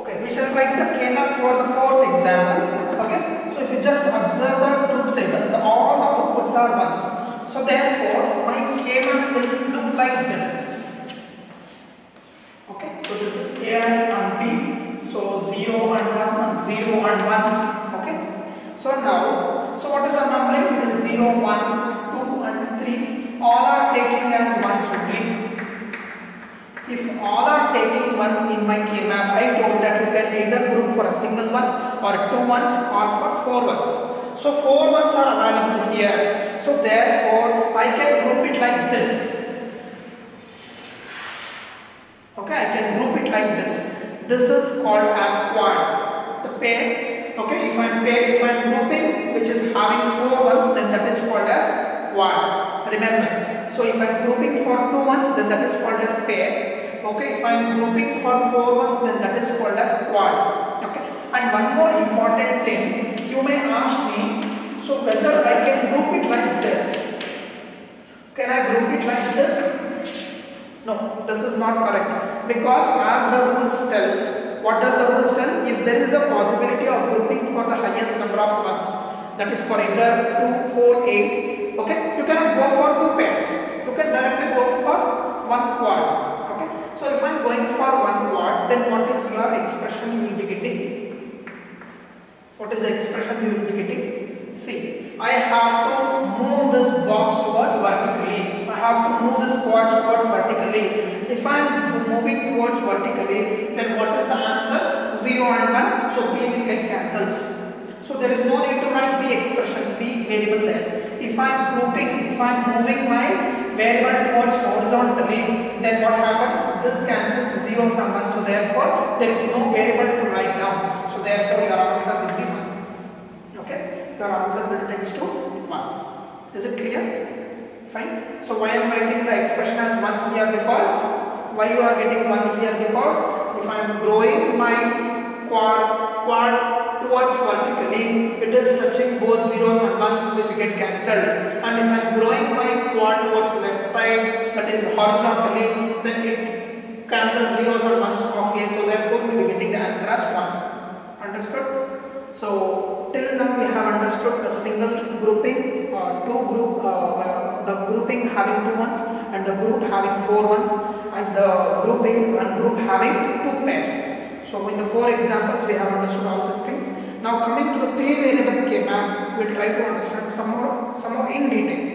Okay, we shall write the K-map for the fourth example. Okay, so if you just observe the truth table, all the outputs are ones. So therefore, my K-map will look like this. Okay, so this is A and B. So 0 and 1, 0 and 1. Okay, so now, so what is the numbering? It is 0, 1, 2 and 3. All are taking as ones only. If all are taking ones in my K-map, I told that you can either group for a single one or two ones or for four ones. So four ones are available here. So therefore, I can group it like this. Okay, I can group it like this. This is called as quad. The pair. Okay, if I am grouping which is having four ones, then that is called as quad. Remember. So if I am grouping for two ones, then that is called as pair. Okay, if I am grouping for four ones, then that is called as quad. Okay, and one more important thing, you may ask me, so whether I can group it like this. Can I group it like this? No, this is not correct, because as the rules tells, what does the rules tell? If there is a possibility of grouping for the highest number of ones, that is for either 2, 4, 8, okay, you cannot go for two pairs. You can directly go for one quad. So if I am going for one quad, then what is your expression you will be getting? What is the expression you will be getting? See, I have to move this box towards vertically. I have to move this quad towards vertically. If I am moving towards vertically, then what is the answer? 0 and 1. So B will get cancels. So there is no need to write B expression, B variable there. If I am grouping, if I am moving my variable towards horizontally, then what happens? This cancels 0 some 1. So therefore, there is no variable to write down. So therefore, your answer will be 1. Okay, your answer will tends to 1. Is it clear? Fine. So why I am writing the expression as 1 here? Because why you are getting 1 here? Because if I am growing my quad towards vertically, it is touching both zeros and ones which get cancelled. And if I am growing my quad towards left side, that is horizontally, then it cancels zeros and ones off here. So therefore, we will be getting the answer as 1. Understood? So till now we have understood a single grouping, the grouping having two ones and the group having four ones, and the grouping and group having two pairs. So in the four examples we have understood all such things. Now coming to the three variable K-map, we will try to understand some more in detail.